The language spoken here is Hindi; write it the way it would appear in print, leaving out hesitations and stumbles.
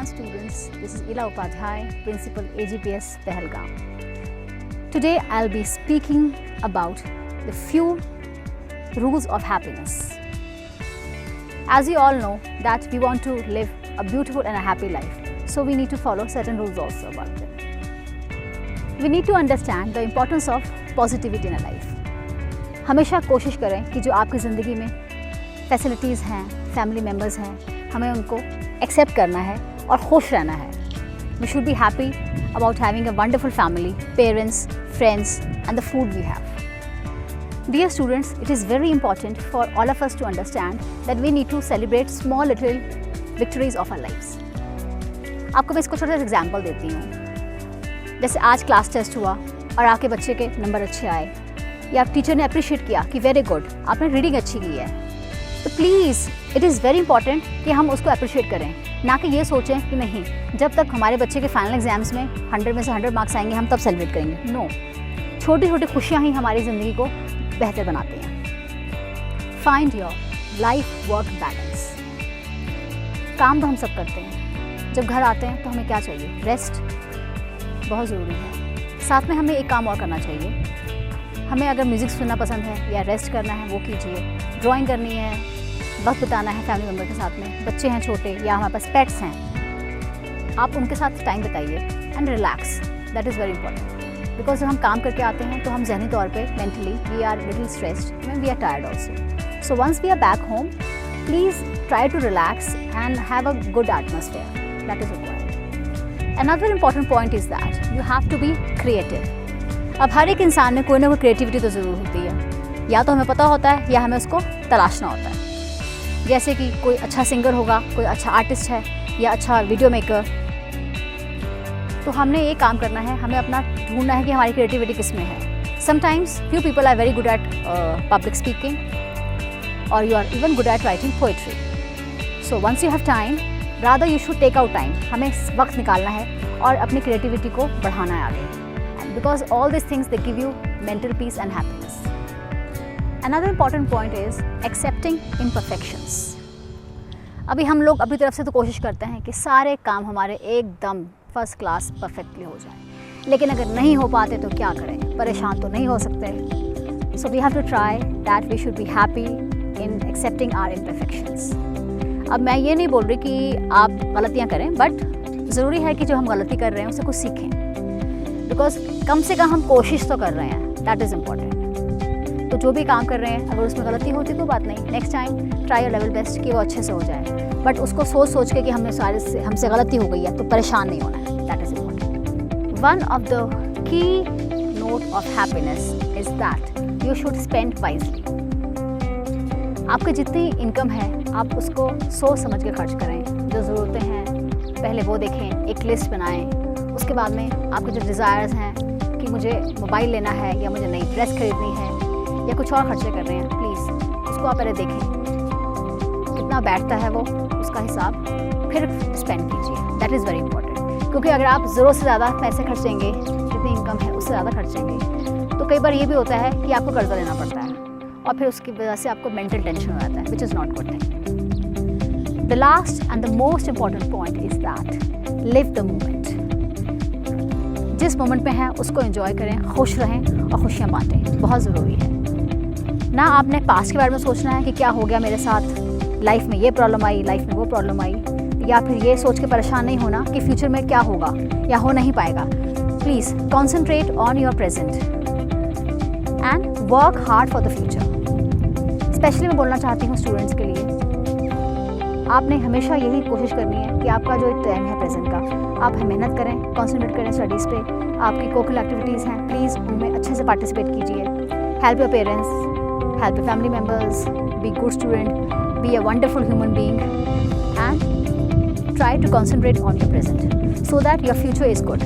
Advanced students, this is Ila Upadhyay, Principal AGPS Pahalgam. Today I'll be speaking about the few rules of happiness. As you all know that we want to live a beautiful and a happy life, so we need to follow certain rules also about them. We need to understand the importance of positivity in a life. हमेशा कोशिश करें कि जो आपकी ज़िंदगी में फैसिलिटीज़ हैं, फैमिली मेम्बर्स हैं, हमें उनको एक्सेप्ट करना है और खुश रहना है. We should be happy about having a wonderful family, parents, friends and the food we have. Dear students, it is very important for all of us to understand that we need to celebrate small little victories of our lives. आपको मैं इसको छोटा सा एग्जाम्पल देती हूँ. जैसे आज क्लास टेस्ट हुआ और आपके बच्चे के नंबर अच्छे आए या टीचर ने अप्रिशिएट किया कि वेरी गुड, आपने रीडिंग अच्छी की है, तो please it is very important कि हम उसको अप्रिशिएट करें, ना कि ये सोचें कि नहीं जब तक हमारे बच्चे के फाइनल एग्जाम्स में 100 में से 100 मार्क्स आएंगे हम तब सेलिब्रेट करेंगे. नो, छोटी छोटी खुशियाँ ही हमारी ज़िंदगी को बेहतर बनाती हैं. Find your life work balance. काम तो हम सब करते हैं, जब घर आते हैं तो हमें क्या चाहिए? रेस्ट बहुत ज़रूरी है. साथ में हमें एक काम और करना चाहिए. हमें अगर म्यूज़िक सुनना पसंद है या रेस्ट करना है वो कीजिए. ड्राइंग करनी है, वक्त बिताना है फैमिली मेम्बर के साथ में, बच्चे हैं छोटे या हमारे पास पेट्स हैं, आप उनके साथ टाइम बिताइए and relax. That is very important because जब हम काम करके आते हैं तो हम जहनी तौर पे mentally we are little stressed and we are tired also. So once we are back home please try to relax and have a good atmosphere. That is required. Another important point is that you have to be creative. अब हर एक इंसान में कोई ना कोई क्रिएटिविटी तो ज़रूर होती है, या तो हमें पता होता है या हमें उसको तलाशना होता है. जैसे कि कोई अच्छा सिंगर होगा, कोई अच्छा आर्टिस्ट है या अच्छा वीडियो मेकर, तो हमने ये काम करना है, हमें अपना ढूंढना है कि हमारी क्रिएटिविटी किस में है. Sometimes few people are very good at public speaking और you are even good at writing poetry. So once you have time rather you should take out time. हमें वक्त निकालना है और अपनी क्रिएटिविटी को बढ़ाना है आगे. Because all these things they give you mental peace and happiness. Another important point is accepting imperfections. अभी हम लोग अपनी तरफ से तो कोशिश करते हैं कि सारे काम हमारे एकदम फर्स्ट क्लास परफेक्टली हो जाए, लेकिन अगर नहीं हो पाते तो क्या करें? परेशान तो नहीं हो सकते. So we have to try that we should be happy in accepting our imperfections. अब मैं ये नहीं बोल रही कि आप गलतियाँ करें, बट ज़रूरी है कि जो हम गलती कर रहे हैं उससे कुछ सीखें. बिकॉज कम से कम हम कोशिश तो कर रहे हैं, दैट इज़ इम्पॉर्टेंट. तो जो भी काम कर रहे हैं अगर उसमें गलती होती तो बात नहीं, next time try your level best कि वो अच्छे से हो जाए. बट उसको सोच के कि हमसे गलती हो गई है तो परेशान नहीं होना है. That is important. One of the key note of happiness is that you should spend wisely. आपकी जितनी इनकम है आप उसको सोच समझ के खर्च करें. जो ज़रूरतें हैं पहले वो देखें, एक लिस्ट बनाएं. उसके बाद में आपके जो डिज़ायर्स हैं कि मुझे मोबाइल लेना है या मुझे नई ड्रेस खरीदनी है या कुछ और खर्चे कर रहे हैं, प्लीज़ उसको आप पहले देखें कितना बैठता है वो, उसका हिसाब फिर स्पेंड कीजिए. That is very important. क्योंकि अगर आप ज़रूरत से ज़्यादा पैसे खर्चेंगे, जितनी इनकम है उससे ज़्यादा खर्चेंगे, तो कई बार ये भी होता है कि आपको कर्जा लेना पड़ता है और फिर उसकी वजह से आपको मेंटल टेंशन हो जाता है, which is not good thing. The last and the most important point is that live the moment. जिस मोमेंट में है उसको एंजॉय करें, खुश रहें और खुशियाँ बांटें. बहुत ज़रूरी है. ना आपने पास्ट के बारे में सोचना है कि क्या हो गया मेरे साथ, लाइफ में ये प्रॉब्लम आई, लाइफ में वो प्रॉब्लम आई, या फिर ये सोच के परेशान नहीं होना कि फ्यूचर में क्या होगा या हो नहीं पाएगा. Please concentrate on your present and work hard for the future. Specially मैं बोलना चाहती हूँ स्टूडेंट्स के लिए, आपने हमेशा यही कोशिश करनी है कि आपका जो टाइम है प्रेजेंट का, आप मेहनत करें, कंसंट्रेट करें स्टडीज़ पे. आपकी कोकुलर एक्टिविटीज़ हैं, प्लीज़ उनमें अच्छे से पार्टिसिपेट कीजिए. Help your parents, help your family members, be good student, be a wonderful human being and try to concentrate on your present so that your future is good.